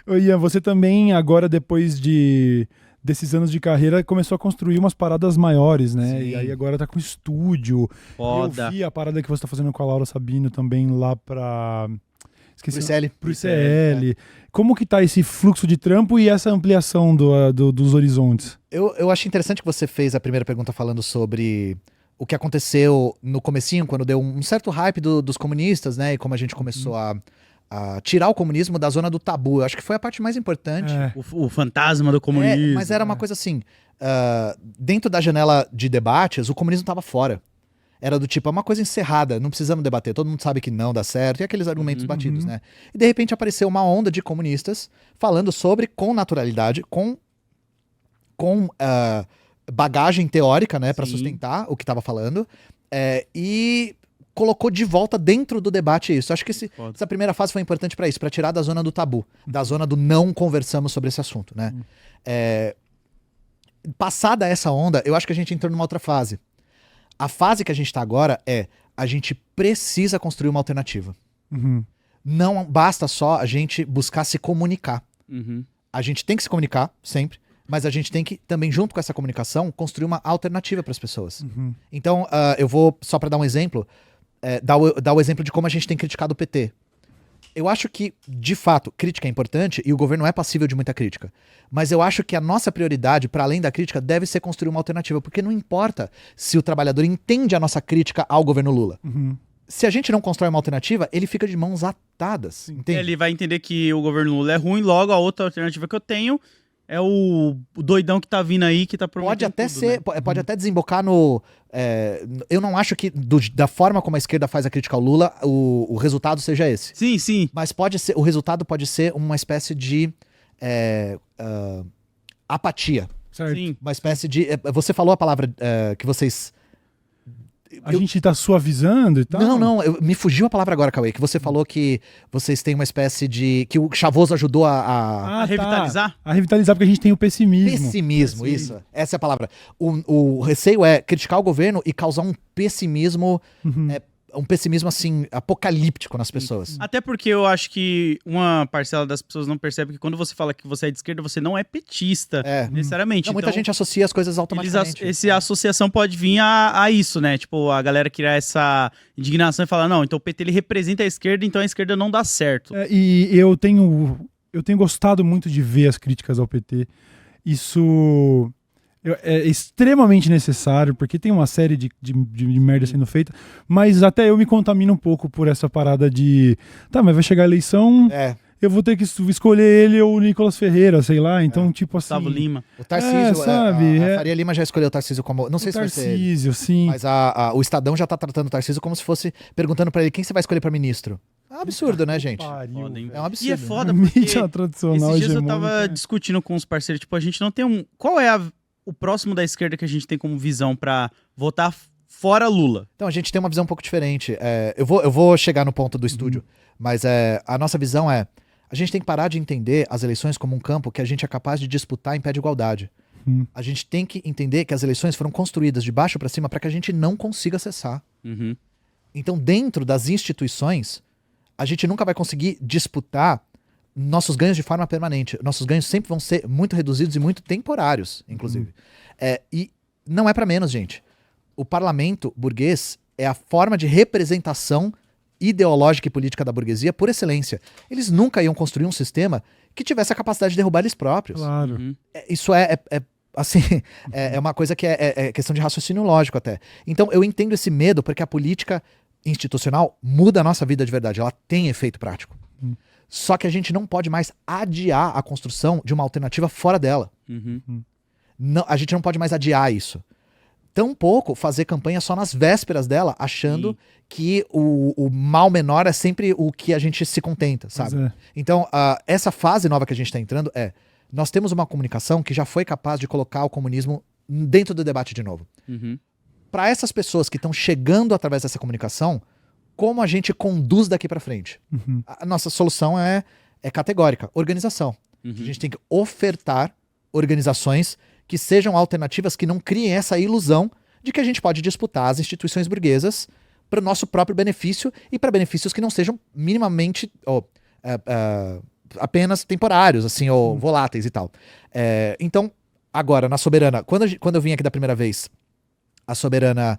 Ô, Ian, você também agora, desses anos de carreira, começou a construir umas paradas maiores, né? E aí Sim, agora tá com estúdio. Eu Foda. vi a parada que você tá fazendo com a Laura Sabino também lá pro esqueci, ICL. pro ICL, ICL. Como que tá esse fluxo de trampo e essa ampliação dos horizontes? Eu achei interessante que você fez a primeira pergunta falando sobre o que aconteceu no comecinho, quando deu um certo hype dos comunistas, né? E como a gente começou a tirar o comunismo da zona do tabu. Eu acho que foi a parte mais importante. É, O fantasma do comunismo. Mas era uma coisa assim, dentro da janela de debates, o comunismo estava fora. Era do tipo, é uma coisa encerrada, não precisamos debater, todo mundo sabe que não dá certo, e aqueles argumentos batidos, né? E de repente apareceu uma onda de comunistas falando sobre, com naturalidade, com bagagem teórica, né, para Sim. sustentar o que estava falando, e colocou de volta dentro do debate isso. Acho que Foda. essa primeira fase foi importante para isso, para tirar da zona do tabu, da zona do não conversamos sobre esse assunto, né? Passada essa onda, eu acho que a gente entrou numa outra fase. A fase que a gente tá agora a gente precisa construir uma alternativa. uhum, Não basta só a gente buscar se comunicar. Uhum. A gente tem que se comunicar sempre, mas a gente tem que também, junto com essa comunicação, construir uma alternativa para as pessoas. uhum. Então, eu vou, só para dar um exemplo, dar o exemplo de como a gente tem criticado o PT. Eu acho que, de fato, crítica é importante e o governo é passível de muita crítica. Mas eu acho que a nossa prioridade, para além da crítica, deve ser construir uma alternativa, porque não importa se o trabalhador entende a nossa crítica ao governo Lula. Se a gente não constrói uma alternativa, ele fica de mãos atadas. Entende? Ele vai entender que o governo Lula é ruim, logo a outra alternativa que eu tenho é o doidão que tá vindo aí, que tá prometendo Pode até tudo, ser, né? pode até desembocar no. Eu não acho que da forma como a esquerda faz a crítica ao Lula, o resultado seja esse. Sim, sim. Mas o resultado pode ser uma espécie de apatia. Certo. Sim. Uma espécie de. Você falou a palavra que vocês. A gente tá suavizando e tal? Não, me fugiu a palavra agora, Cauê, que você falou que vocês têm uma espécie de. Que o Chavoso ajudou a A revitalizar? Tá. A revitalizar porque a gente tem o pessimismo. Pessimismo, isso. Essa é a palavra. O receio é criticar o governo e causar um pessimismo, um pessimismo assim, apocalíptico nas pessoas. Até porque eu acho que uma parcela das pessoas não percebe que quando você fala que você é de esquerda, você não é petista, necessariamente. Não, muita Então, gente associa as coisas automaticamente. essa associação pode vir a isso, né? Tipo, a galera criar essa indignação e falar, não, então o PT ele representa a esquerda, então a esquerda não dá certo. E eu tenho gostado muito de ver as críticas ao PT. Isso é extremamente necessário, porque tem uma série de merda sendo feita, mas até eu me contamino um pouco por essa parada de, tá, mas vai chegar a eleição, eu vou ter que escolher ele ou o Nicolas Ferreira, sei lá, então tipo assim... Gustavo Lima. O Tarcísio, sabe, a Faria Lima já escolheu o Tarcísio como... Não sei se vai ser ele, Tarcísio, sim. mas o Estadão já tá tratando o Tarcísio como se fosse perguntando pra ele quem você vai escolher pra ministro. É um absurdo, né, gente? Pariu, Foda, hein? velho. É um absurdo. E é foda A porque mídia tradicional esses dias eu hegemônica. tava discutindo com os parceiros, tipo, a gente não tem um... Qual é o próximo da esquerda que a gente tem como visão pra votar fora Lula? Então, a gente tem uma visão um pouco diferente. Eu vou chegar no ponto do estúdio, mas a nossa visão a gente tem que parar de entender as eleições como um campo que a gente é capaz de disputar em pé de igualdade. A gente tem que entender que as eleições foram construídas de baixo para cima para que a gente não consiga acessar. Uhum. Então, dentro das instituições, a gente nunca vai conseguir disputar nossos ganhos de forma permanente. Nossos ganhos sempre vão ser muito reduzidos e muito temporários, inclusive. E não é para menos, gente. O parlamento burguês é a forma de representação ideológica e política da burguesia por excelência. Eles nunca iam construir um sistema que tivesse a capacidade de derrubar eles próprios. Claro. Uhum. Isso assim, é uma coisa que é questão de raciocínio lógico até. Então eu entendo esse medo porque a política institucional muda a nossa vida de verdade. Ela tem efeito prático. Só que a gente não pode mais adiar a construção de uma alternativa fora dela. Uhum. Não, a gente não pode mais adiar isso. Tampouco fazer campanha só nas vésperas dela, achando que o mal menor é sempre o que a gente se contenta, sabe? Pois é. Então, essa fase nova que a gente está entrando nós temos uma comunicação que já foi capaz de colocar o comunismo dentro do debate de novo. Uhum. Para essas pessoas que estão chegando através dessa comunicação, como a gente conduz daqui para frente? A nossa solução é categórica, organização. A gente tem que ofertar organizações que sejam alternativas que não criem essa ilusão de que a gente pode disputar as instituições burguesas para o nosso próprio benefício e para benefícios que não sejam minimamente apenas temporários, assim, ou voláteis e tal. Então, agora, na Soberana, quando eu vim aqui da primeira vez, a Soberana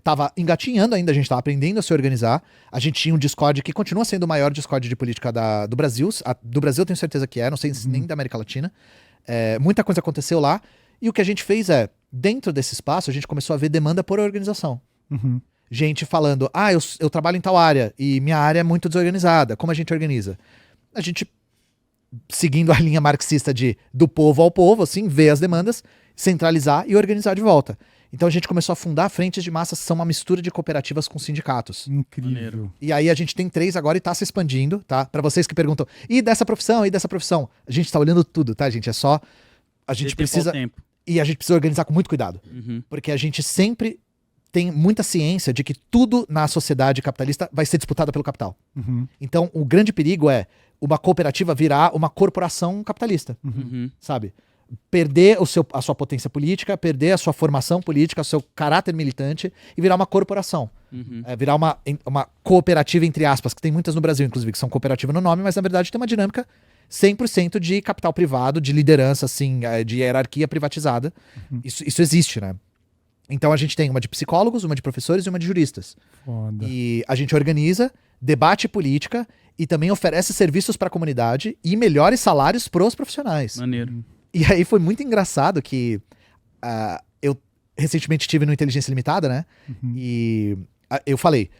tava engatinhando ainda, a gente tava aprendendo a se organizar. A gente tinha um Discord que continua sendo o maior Discord de política do Brasil. Do Brasil eu tenho certeza que não sei se nem da América Latina. Muita coisa aconteceu lá. E o que a gente fez dentro desse espaço, a gente começou a ver demanda por organização. Uhum. Gente falando, eu trabalho em tal área e minha área é muito desorganizada. Como a gente organiza? A gente, seguindo a linha marxista do povo ao povo, assim, ver as demandas, centralizar e organizar de volta. Então a gente começou a fundar frentes de massa, que são uma mistura de cooperativas com sindicatos. Incrível. Maneiro. E aí a gente tem 3 agora e tá se expandindo, tá? Pra vocês que perguntam, e dessa profissão, e dessa profissão? A gente tá olhando tudo, tá, gente? É só... A gente precisa... Tempo. E a gente precisa organizar com muito cuidado. Uhum. Porque a gente sempre tem muita ciência de que tudo na sociedade capitalista vai ser disputado pelo capital. Uhum. Então o grande perigo é uma cooperativa virar uma corporação capitalista, Uhum. sabe? Perder a sua potência política, perder a sua formação política, o seu caráter militante e virar uma corporação. Uhum. Virar uma cooperativa, entre aspas, que tem muitas no Brasil, inclusive, que são cooperativa no nome, mas na verdade tem uma dinâmica 100% de capital privado, de liderança, assim, de hierarquia privatizada. Isso existe, né? Então a gente tem uma de psicólogos, uma de professores e uma de juristas. Foda. E a gente organiza, debate política e também oferece serviços para a comunidade e melhores salários para os profissionais. Maneiro. E aí foi muito engraçado que eu recentemente estive no Inteligência Limitada, né? E eu falei,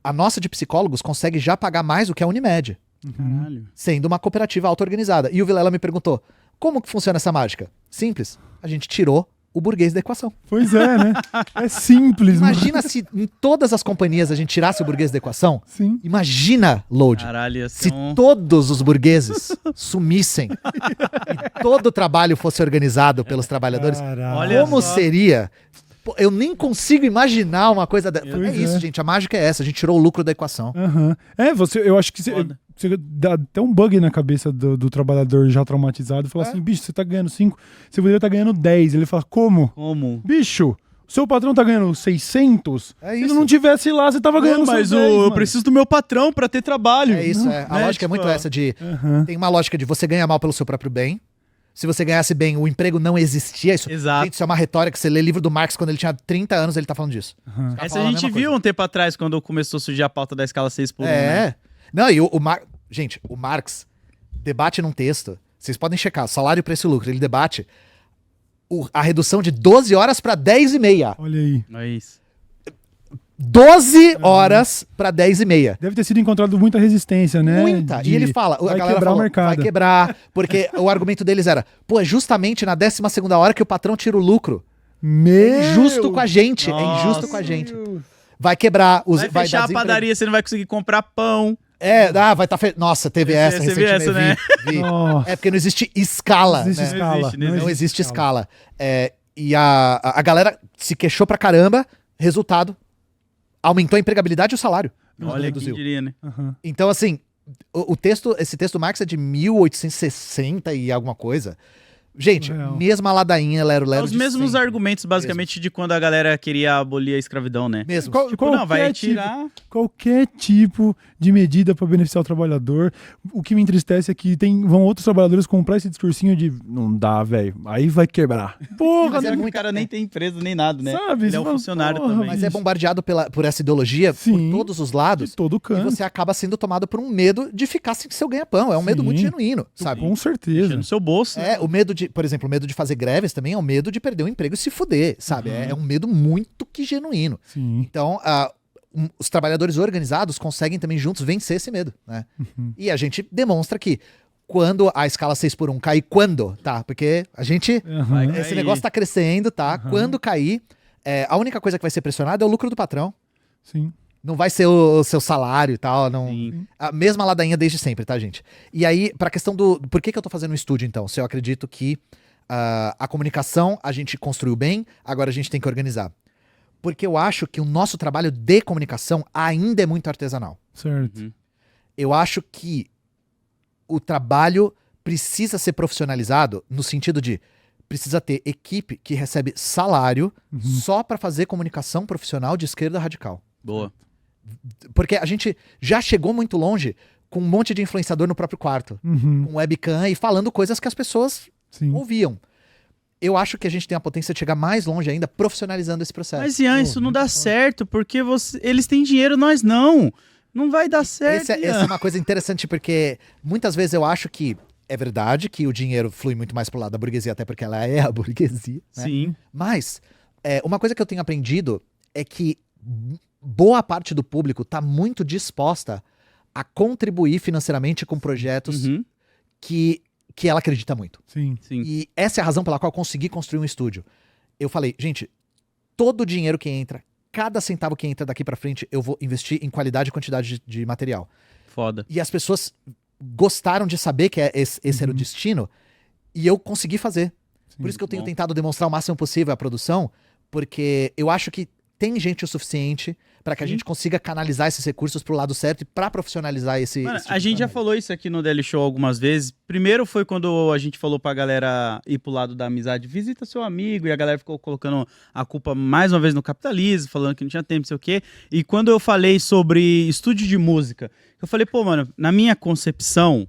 a nossa de psicólogos consegue já pagar mais do que a Unimed, Caralho. sendo uma cooperativa auto-organizada. E o Vilela me perguntou, como que funciona essa mágica? Simples, a gente tirou o burguês da equação. Pois é, né? É simples, mano. Imagina se em todas as companhias a gente tirasse o burguês da equação. Sim. Imagina, Load, Caralho, ia se ser todos os burgueses sumissem e todo o trabalho fosse organizado pelos trabalhadores, Caralho. Olha como só. seria? Pô, eu nem consigo imaginar uma coisa dessa. Pois É isso, é. gente. A mágica é essa. A gente tirou o lucro da equação. Aham. Eu acho que Foda. você dá até um bug na cabeça do trabalhador já traumatizado. Fala assim, bicho, você tá ganhando 5, você poderia estar ganhando 10. Ele fala, como? Como? Bicho, seu patrão tá ganhando 600? É Se isso. ele não tivesse lá, você tava ganhando Mas seus 10, eu mano. preciso do meu patrão pra ter trabalho. É isso, A Né? lógica é muito Tipo, essa de... Aham. Tem uma lógica de você ganha mal pelo seu próprio bem. Se você ganhasse bem, o emprego não existia. Exato. Gente, isso é uma retórica. Você lê livro do Marx quando ele tinha 30 anos, ele tá falando disso. Os caras Essa falam a mesma gente coisa. viu um tempo atrás, quando começou a surgir a pauta da escala 6 por 1, né? Não, e gente, o Marx debate num texto, vocês podem checar, salário, preço e lucro, ele debate a redução de 12 horas para 10h30. Olha aí. É isso. 12 horas para 10h30. Deve ter sido encontrado muita resistência, né? Muita. E ele fala, a vai galera quebrar falou, o mercado. vai quebrar, porque o argumento deles era, pô, é justamente na 12ª hora que o patrão tira o lucro. Meu É injusto com a gente, Nossa. é injusto com a gente. Vai quebrar, Vai vai fechar dar a desemprego. padaria, você não vai conseguir comprar pão. Vai estar Nossa, teve Você essa viu recentemente. essa, né? Vi. Nossa. É porque não existe escala, Não existe né? escala. Não Não existe escala. E a galera se queixou pra caramba, resultado, aumentou a empregabilidade e o salário. Não Olha, quem reduziu. diria, né? Aham. Então, assim, esse texto do Marx é de 1860 e alguma coisa. Gente, Surreal. mesma ladainha, lero-lero Os de mesmos sempre. argumentos, basicamente, de quando a galera queria abolir a escravidão, né? Mesmo. Tipo, não, vai Qualquer tirar... Qualquer tipo de medida para beneficiar o trabalhador. O que me entristece é que vão outros trabalhadores comprar esse discursinho de não dá, velho. Aí vai quebrar. Porra, Mas é Só que muito- o cara nem tem empresa nem nada, né? Sabe, Ele você é um fala, funcionário porra, também. Mas é bombardeado por essa ideologia Sim. por todos os de lados. todo E canto. você acaba sendo tomado por um medo de ficar sem seu ganha-pão. É um medo Sim. muito genuíno, sabe? Com certeza. Encher no seu bolso. né? O medo de, por exemplo, o medo de fazer greves também é o medo de perder o emprego e se fuder, sabe? É um medo muito que genuíno. Sim. Então, os trabalhadores organizados conseguem também juntos vencer esse medo, né? E a gente demonstra que quando a escala 6 por 1 cair, quando, tá? Porque a gente... Aham. Vai Esse cair. negócio tá crescendo, tá? Quando cair, a única coisa que vai ser pressionada é o lucro do patrão. Sim. Não vai ser o seu salário e tal. Não... Sim. A mesma ladainha desde sempre, tá, gente? E aí, pra questão do... Por que eu tô fazendo um estúdio, então? Se eu acredito que a comunicação a gente construiu bem, agora a gente tem que organizar. Porque eu acho que o nosso trabalho de comunicação ainda é muito artesanal. Certo. Uhum. Eu acho que o trabalho precisa ser profissionalizado no sentido de precisa ter equipe que recebe salário só pra fazer comunicação profissional de esquerda radical. Boa. Porque a gente já chegou muito longe com um monte de influenciador no próprio quarto, Uhum. com webcam e falando coisas que as pessoas Sim. ouviam. Eu acho que a gente tem a potência de chegar mais longe ainda profissionalizando esse processo. Mas, Ian, isso não dá certo, porque eles têm dinheiro, nós não. Não vai dar certo, Essa é uma coisa interessante, porque muitas vezes eu acho que é verdade que o dinheiro flui muito mais pro lado da burguesia, até porque ela é a burguesia, né? Sim. Mas uma coisa que eu tenho aprendido é que boa parte do público tá muito disposta a contribuir financeiramente com projetos Uhum. que ela acredita muito. Sim. Sim. E essa é a razão pela qual eu consegui construir um estúdio. Eu falei, gente, todo o dinheiro que entra, cada centavo que entra daqui pra frente, eu vou investir em qualidade e quantidade de material. Foda. E as pessoas gostaram de saber que esse era o destino, e eu consegui fazer. Por isso que eu tenho bom. tentado demonstrar o máximo possível a produção, porque eu acho que tem gente o suficiente para que a Sim. gente consiga canalizar esses recursos pro lado certo e pra profissionalizar esse. Mano, esse tipo a de gente já trabalho. falou isso aqui no Daily Show algumas vezes. Primeiro foi quando a gente falou pra galera ir pro lado da amizade, visita seu amigo, e a galera ficou colocando a culpa mais uma vez no capitalismo, falando que não tinha tempo, não sei o quê. E quando eu falei sobre estúdio de música, eu falei, pô, mano, na minha concepção,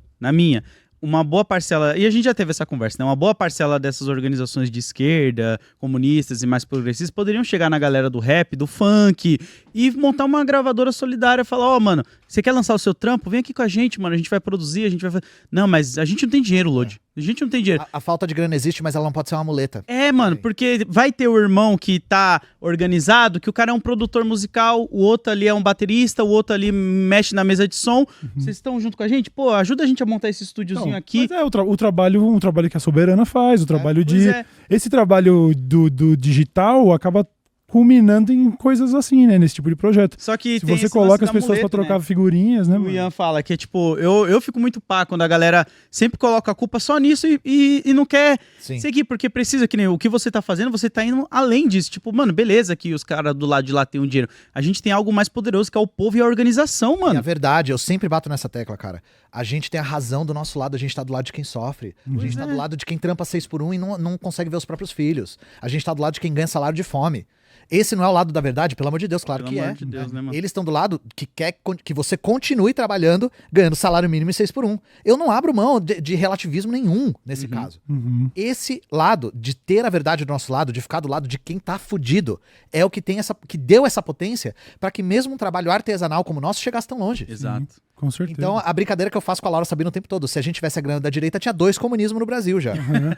uma boa parcela, e a gente já teve essa conversa, né? Uma boa parcela dessas organizações de esquerda, comunistas e mais progressistas, poderiam chegar na galera do rap, do funk, e montar uma gravadora solidária e falar, ó, mano, você quer lançar o seu trampo? Vem aqui com a gente, mano, a gente vai produzir, a gente vai fazer... Não, mas a gente não tem dinheiro, Lodi. A gente não tem dinheiro. A falta de grana existe, mas ela não pode ser uma muleta. É, mano, Sim. porque vai ter o irmão que tá organizado, que o cara é um produtor musical, o outro ali é um baterista, o outro ali mexe na mesa de som. Vocês estão junto com a gente? Pô, ajuda a gente a montar esse estúdiozinho Não, aqui. mas é um trabalho que a Soberana faz, o trabalho Pois de... é. Esse trabalho do digital acaba culminando em coisas assim, né? Nesse tipo de projeto. Só que Se tem você esse coloca lance as da pessoas pra muleta, trocar né? figurinhas, né, O mano? Ian fala que é tipo, eu fico muito pá quando a galera sempre coloca a culpa só nisso e não quer Sim. seguir, porque precisa que nem o que você tá fazendo, você tá indo além disso. Tipo, mano, beleza que os caras do lado de lá têm um dinheiro. A gente tem algo mais poderoso que é o povo e a organização, E a mano. verdade, eu sempre bato nessa tecla, cara. A gente tem a razão do nosso lado, a gente tá do lado de quem sofre. A gente tá do lado de quem trampa 6 por 1 e não consegue ver os próprios filhos. A gente tá do lado de quem ganha salário de fome. Esse não é o lado da verdade, pelo amor de Deus, claro Pelo que amor é. de Deus, né, mano? Eles estão do lado que quer que você continue trabalhando, ganhando salário mínimo e 6 por 1. Eu não abro mão de relativismo nenhum nesse caso. Uhum. Esse lado, de ter a verdade do nosso lado, de ficar do lado de quem tá fudido, é o que tem que deu essa potência pra que mesmo um trabalho artesanal como o nosso chegasse tão longe. Exato. Com certeza. Então, a brincadeira que eu faço com a Laura Sabino o tempo todo, se a gente tivesse a grana da direita, tinha 2 comunismos no Brasil já.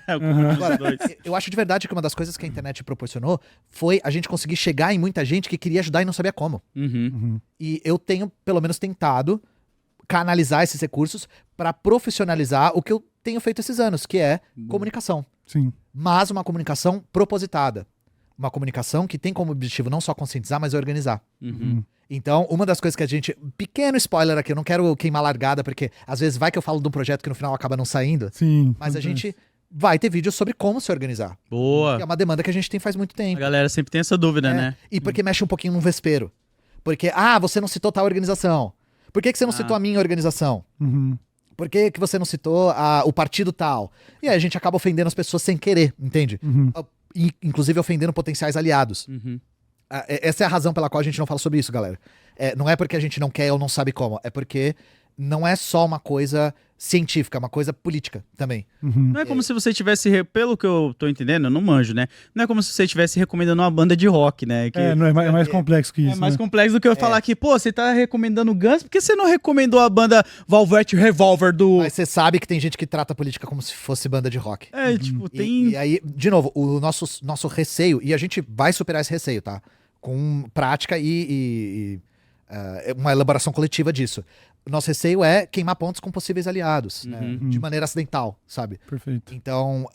É o comum dos Agora, dois. eu acho de verdade que uma das coisas que a internet proporcionou foi a gente conseguir chegar em muita gente que queria ajudar e não sabia como. Uhum. E eu tenho, pelo menos, tentado canalizar esses recursos pra profissionalizar o que eu tenho feito esses anos, que é comunicação. Sim. Mas uma comunicação propositada. Uma comunicação que tem como objetivo não só conscientizar, mas organizar. Uhum. Então, uma das coisas que a gente... Pequeno spoiler aqui, eu não quero queimar largada, porque às vezes vai que eu falo de um projeto que no final acaba não saindo, Sim. mas a acontece. gente vai ter vídeos sobre como se organizar. Que é Boa. uma demanda que a gente tem faz muito A tempo. galera sempre tem essa dúvida, É, né? E porque mexe um pouquinho no vespeiro. Porque, você não citou tal organização. Por que você não citou a minha organização? Uhum. Por que você não citou o partido tal? E aí a gente acaba ofendendo as pessoas sem querer, entende? Uhum. Inclusive ofendendo potenciais aliados. Uhum. Essa é a razão pela qual a gente não fala sobre isso, galera. Não é porque a gente não quer ou não sabe como, é porque não é só uma coisa científica, é uma coisa política também. Uhum. Não é como se você tivesse, pelo que eu tô entendendo, eu não manjo, né? Não é como se você estivesse recomendando uma banda de rock, né? Que Não, é mais complexo que isso. é mais né? complexo do que eu falar aqui, pô, você tá recomendando Guns, por que você não recomendou a banda Velvet Revolver do... Mas você sabe que tem gente que trata a política como se fosse banda de rock. É, tipo, tem... E aí, de novo, o nosso receio, e a gente vai superar esse receio, tá? Com prática e uma elaboração coletiva disso. O nosso receio é queimar pontos com possíveis aliados, né? De maneira acidental, sabe? Perfeito. Então,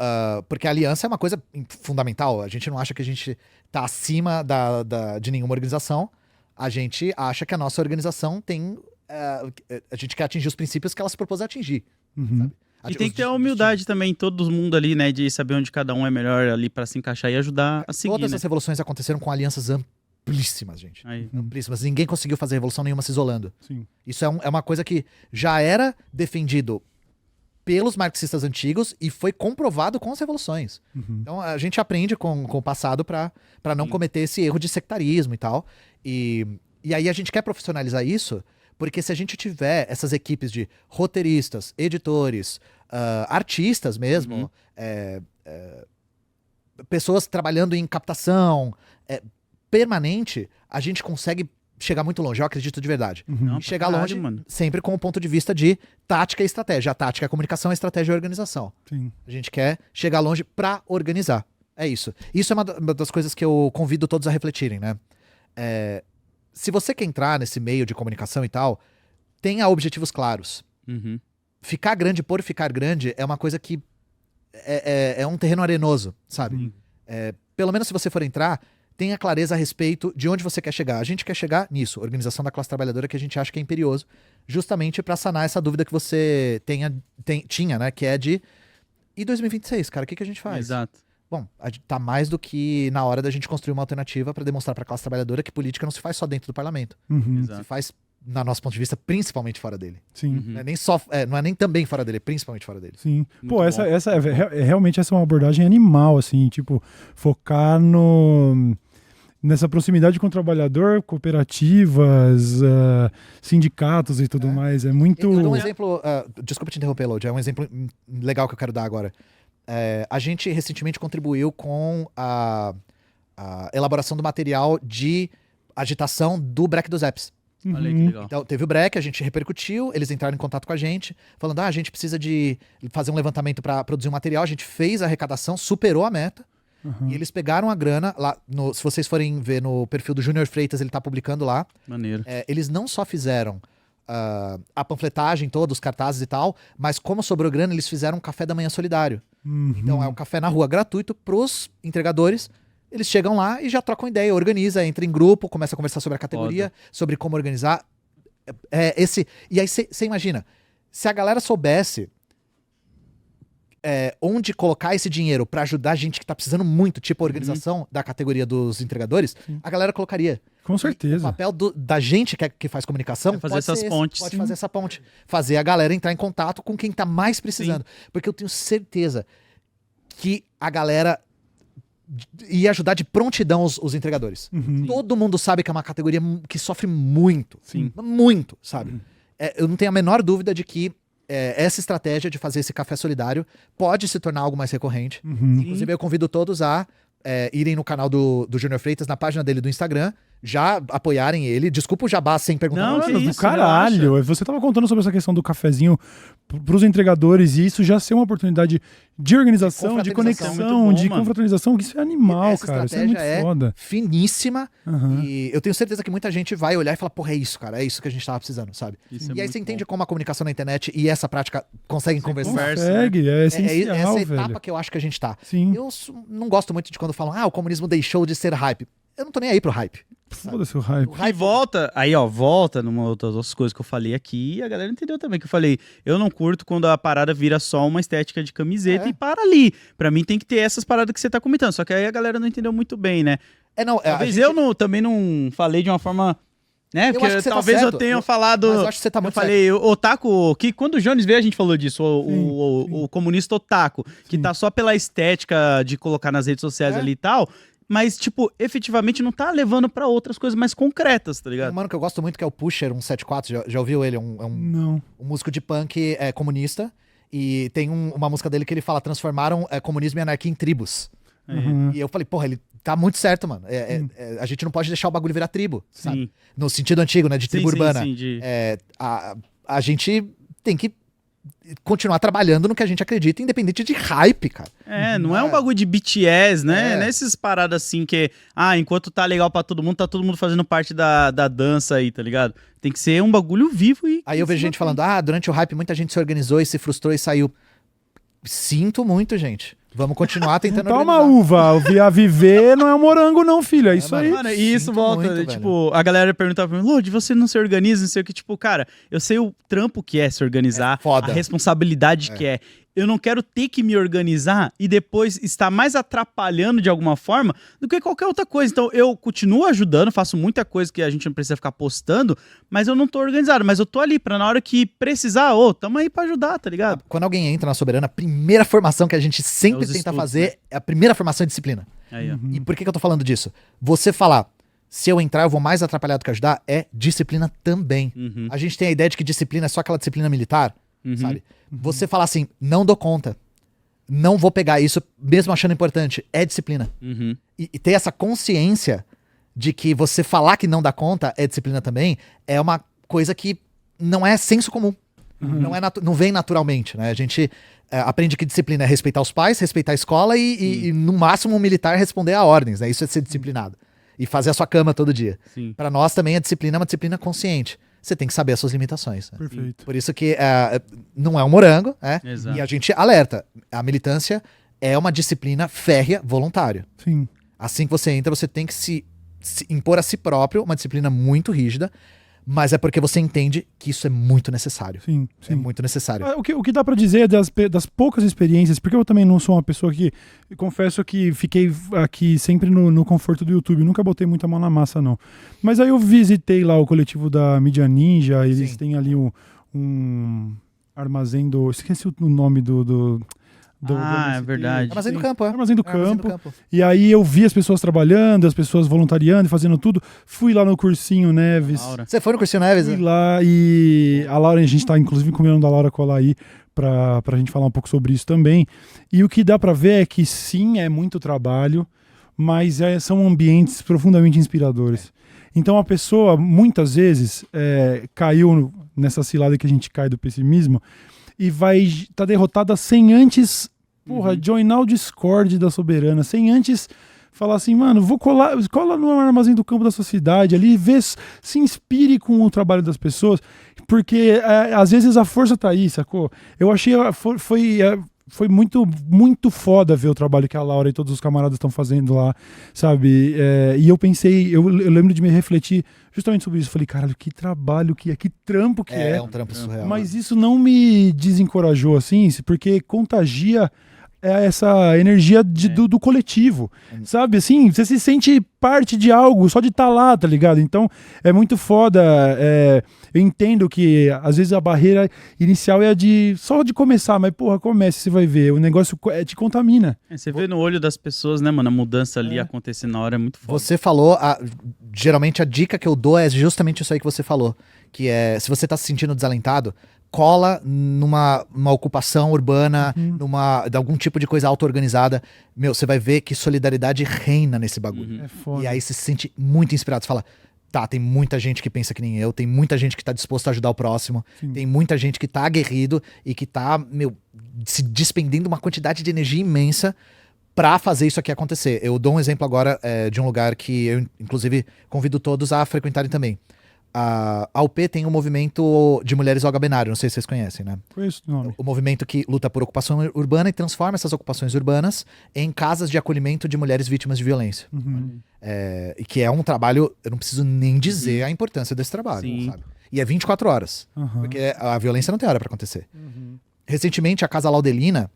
porque a aliança é uma coisa fundamental. A gente não acha que a gente tá acima de nenhuma organização. A gente acha que a nossa organização tem... a gente quer atingir os princípios que ela se propôs a atingir. Uhum. E tem que ter a humildade também, todo mundo ali, né? De saber onde cada um é melhor ali pra se encaixar e ajudar a seguir, Todas né? as revoluções aconteceram com alianças amplíssimas, gente. Aí. Amplíssimas. Ninguém conseguiu fazer revolução nenhuma se isolando. Sim. Isso é uma coisa que já era defendido pelos marxistas antigos e foi comprovado com as revoluções. Uhum. Então a gente aprende com o passado pra não cometer esse erro de sectarismo e tal. E aí a gente quer profissionalizar isso Porque se a gente tiver essas equipes de roteiristas, editores, artistas mesmo, pessoas trabalhando em captação permanente, a gente consegue chegar muito longe, eu acredito de verdade. Não, E chegar pra longe caralho, mano. sempre com o ponto de vista de tática e estratégia. A tática é a comunicação, a estratégia é a organização. Sim. A gente quer chegar longe pra organizar. É isso. Isso é uma das coisas que eu convido todos a refletirem, né? Se você quer entrar nesse meio de comunicação e tal, tenha objetivos claros. Uhum. Ficar grande por ficar grande é uma coisa que é um terreno arenoso, sabe? Pelo menos se você for entrar, tenha clareza a respeito de onde você quer chegar. A gente quer chegar nisso, organização da classe trabalhadora, que a gente acha que é imperioso, justamente pra sanar essa dúvida que você tinha, né? Que é de, e 2026, cara, o que a gente faz? Exato. Bom, tá mais do que na hora da gente construir uma alternativa pra demonstrar pra classe trabalhadora que política não se faz só dentro do parlamento. Uhum. Se Exato. faz, na nosso ponto de vista, principalmente fora dele. Sim. Uhum. Não é nem só, não é nem também fora dele, é principalmente fora dele. Sim. Muito Pô, bom. realmente essa é uma abordagem animal, assim, tipo, focar nessa proximidade com o trabalhador, cooperativas, sindicatos e tudo mais. É muito. Eu dou um exemplo, desculpa te interromper, Lodi, é um exemplo legal que eu quero dar agora. A gente recentemente contribuiu com a elaboração do material de agitação do break dos apps. Olha aí que Uhum. legal. Então, teve o break, a gente repercutiu, eles entraram em contato com a gente, falando, a gente precisa de fazer um levantamento para produzir um material, a gente fez a arrecadação, superou a meta, Uhum. e eles pegaram a grana, lá se vocês forem ver no perfil do Júnior Freitas, ele tá publicando lá, Maneiro. eles não só fizeram a panfletagem toda, os cartazes e tal, mas como sobrou grana, eles fizeram um café da manhã solidário. Uhum. Então é um café na rua gratuito pros entregadores. Eles chegam lá e já trocam ideia, organiza, entra em grupo, começa a conversar sobre a categoria, sobre como organizar. E aí você imagina, se a galera soubesse onde colocar esse dinheiro pra ajudar a gente que tá precisando muito, tipo a organização da categoria dos entregadores, a galera colocaria. Com O certeza. papel da gente que faz comunicação É fazer pode ser essas esse, pontes. pode Sim. fazer essa ponte. Fazer a galera entrar em contato com quem tá mais precisando. Porque eu tenho certeza que a galera ia ajudar de prontidão os entregadores. Uhum. Todo mundo sabe que é uma categoria que sofre muito. Sim. Muito, sabe? Eu não tenho a menor dúvida de que essa estratégia de fazer esse café solidário pode se tornar algo mais recorrente. Uhum. Inclusive, eu convido todos a irem no canal do Júnior Freitas, na página dele do Instagram, já apoiarem ele. Desculpa o jabá sem perguntar. Não, pra que você. Mano, do isso, caralho. Você tava contando sobre essa questão do cafezinho pros entregadores e isso já ser uma oportunidade de organização, de confraternização. É muito conexão, bom, de mano. confraternização, que isso é animal, Essa cara. Isso é muito estratégia foda. finíssima. Aham. E eu tenho certeza que muita gente vai olhar e falar, porra, é isso, cara. É isso que a gente tava precisando, sabe? Isso é E aí muito você entende bom. como a comunicação na internet e essa prática conseguem conversar. conversa. Consegue, é essencial, essa velho. etapa que eu acho que a gente tá. Sim. Eu não gosto muito de quando falam, o comunismo deixou de ser hype. Eu não tô nem aí pro hype. Foda-se o hype. O Aí hype volta, volta numa outras coisas que eu falei aqui e a galera entendeu também que eu falei. Eu não curto quando a parada vira só uma estética de camiseta e para ali. Pra mim tem que ter essas paradas que você tá comentando. Só que aí a galera não entendeu muito bem, né? Talvez também não falei de uma forma, né? Eu Porque acho que você tá talvez certo. eu tenha falado. Mas eu acho que você tá muito eu falei, o otaku, que quando o Jones veio a gente falou disso, o comunista otaku, que Sim. tá só pela estética de colocar nas redes sociais ali e tal. Mas, tipo, efetivamente não tá levando pra outras coisas mais concretas, tá Tem um ligado? mano que eu gosto muito que é o Pusher 174, já ouviu ele? É um Não. músico de punk comunista. E tem uma música dele que ele fala: transformaram comunismo e anarquia em tribos. Uhum. E eu falei, porra, ele tá muito certo, mano. A gente não pode deixar o bagulho virar tribo, sabe? Sim. No sentido antigo, né? De tribo urbana. Sim, de... A gente tem que continuar trabalhando no que a gente acredita, independente de hype, cara. não é um bagulho de BTS, né? É. Não é esses paradas assim que, enquanto tá legal pra todo mundo, tá todo mundo fazendo parte da dança aí, tá ligado? Tem que ser um bagulho vivo e... Aí eu vejo gente falando, durante o hype muita gente se organizou e se frustrou e saiu. Sinto muito, gente. Vamos continuar tentando Tá uma organizar. uva. A viver não é um morango, não, filho. É isso mano. aí. Mano, e isso Sinto volta, muito, tipo, a galera perguntava pra mim, Lodi, você não se organiza, não sei o que, tipo, cara, eu sei o trampo que é se organizar, foda. a responsabilidade que é. Eu não quero ter que me organizar e depois estar mais atrapalhando de alguma forma do que qualquer outra coisa. Então, eu continuo ajudando, faço muita coisa que a gente não precisa ficar postando, mas eu não tô organizado, mas eu tô ali pra na hora que precisar, tamo aí pra ajudar, tá ligado? Quando alguém entra na Soberana, a primeira formação que a gente sempre os tenta estudos, fazer é a primeira formação de disciplina. Aí, ó. E por que eu tô falando disso? Você falar, se eu entrar eu vou mais atrapalhar do que ajudar, é disciplina também. Uhum. A gente tem a ideia de que disciplina é só aquela disciplina militar, Uhum. sabe? Você falar assim, não dou conta, não vou pegar isso, mesmo achando importante, é disciplina. Uhum. E ter essa consciência de que você falar que não dá conta é disciplina também, é uma coisa que não é senso comum. Não vem naturalmente, né? A gente aprende que disciplina é respeitar os pais, respeitar a escola e no máximo, um militar responder a ordens, né? Isso é ser disciplinado. E fazer a sua cama todo dia. Sim. Para nós também a disciplina é uma disciplina consciente. Você tem que saber as suas limitações. Né? Perfeito. Por isso que não é um morango, né? Exato. E a gente alerta. A militância é uma disciplina férrea voluntária. Sim. Assim que você entra, você tem que se impor a si próprio uma disciplina muito rígida, mas é porque você entende que isso é muito necessário. Sim. É muito necessário. O que dá pra dizer das poucas experiências, porque eu também não sou uma pessoa que, confesso que fiquei aqui sempre no conforto do YouTube, nunca botei muita mão na massa, não. Mas aí eu visitei lá o coletivo da Mídia Ninja, eles Sim. têm ali um armazém do... Esqueci o nome do É MST. verdade. Armazém do Sim. campo, é. Armazém do Armazém do campo. E aí eu vi as pessoas trabalhando, as pessoas voluntariando, fazendo tudo. Fui lá no Cursinho Neves. Laura. Você foi no Cursinho Neves? Fui Né? lá e a Laura, a gente tá inclusive combinando da Laura colar aí pra gente falar um pouco sobre isso também. E o que dá pra ver é que sim, é muito trabalho, mas são ambientes profundamente inspiradores. Então a pessoa, muitas vezes, caiu nessa cilada que a gente cai do pessimismo e vai tá derrotada sem antes, joinar o Discord da Soberana, sem antes falar assim, mano, cola no armazém do campo da sua cidade ali, se inspire com o trabalho das pessoas, porque às vezes a força tá aí, sacou? Eu achei, foi muito, muito foda ver o trabalho que a Laura e todos os camaradas estão fazendo lá, sabe? E eu pensei, eu lembro de me refletir justamente sobre isso. Falei, caralho, que trabalho que trampo que é. É um trampo surreal. Mas isso não me desencorajou, assim, porque contagia essa energia do coletivo, sabe? Assim, você se sente parte de algo só de estar lá, tá ligado? Então, é muito foda. Eu entendo que, às vezes, a barreira inicial é só de começar, mas, porra, comece, você vai ver. O negócio te contamina. Você vê no olho das pessoas, né, mano? A mudança ali acontecer na hora é muito foda. Você falou, geralmente a dica que eu dou é justamente isso aí que você falou, que é, se você tá se sentindo desalentado, cola numa ocupação urbana, de algum tipo de coisa auto-organizada, você vai ver que solidariedade reina nesse bagulho. É foda. E aí você se sente muito inspirado, você fala, tá, tem muita gente que pensa que nem eu, tem muita gente que tá disposto a ajudar o próximo, tem muita gente que tá aguerrido e que tá, se despendendo uma quantidade de energia imensa pra fazer isso aqui acontecer. Eu dou um exemplo agora de um lugar que eu, inclusive, convido todos a frequentarem também. A UP tem um movimento de mulheres ao gabenário, não sei se vocês conhecem, né? Conheço o nome. O movimento que luta por ocupação urbana e transforma essas ocupações urbanas em casas de acolhimento de mulheres vítimas de violência. E que é um trabalho, eu não preciso nem dizer a importância desse trabalho, Sim. sabe? E é 24 horas, porque a violência não tem hora pra acontecer. Recentemente, a Casa Laudelina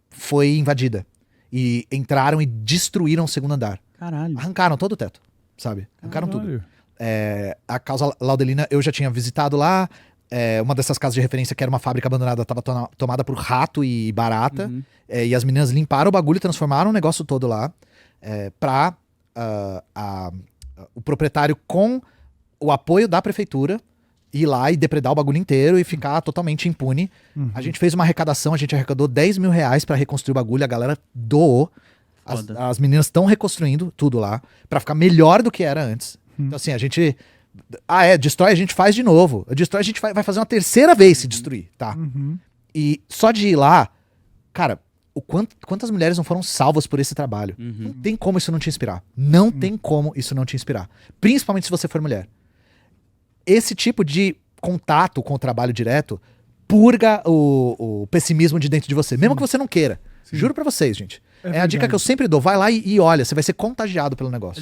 foi invadida. E entraram e destruíram o segundo andar. Caralho. Arrancaram todo o teto, sabe? Arrancaram tudo. Caralho. A Casa Laudelina, eu já tinha visitado lá. Uma dessas casas de referência, que era uma fábrica abandonada, estava tomada por rato e barata. E as meninas limparam o bagulho e transformaram o negócio todo lá para o proprietário, com o apoio da prefeitura, ir lá e depredar o bagulho inteiro e ficar totalmente impune. A gente fez uma arrecadação, a gente arrecadou R$10 mil para reconstruir o bagulho, a galera doou. As meninas estão reconstruindo tudo lá para ficar melhor do que era antes. Então, assim, a gente. Destrói, a gente faz de novo. Destrói, a gente vai fazer uma terceira vez se destruir, tá? E só de ir lá, cara, quantas mulheres não foram salvas por esse trabalho? Não tem como isso não te inspirar. Não tem como isso não te inspirar. Principalmente se você for mulher. Esse tipo de contato com o trabalho direto purga o pessimismo de dentro de você, mesmo que você não queira. Juro pra vocês, gente. É a dica que eu sempre dou. Vai lá e olha, você vai ser contagiado pelo negócio.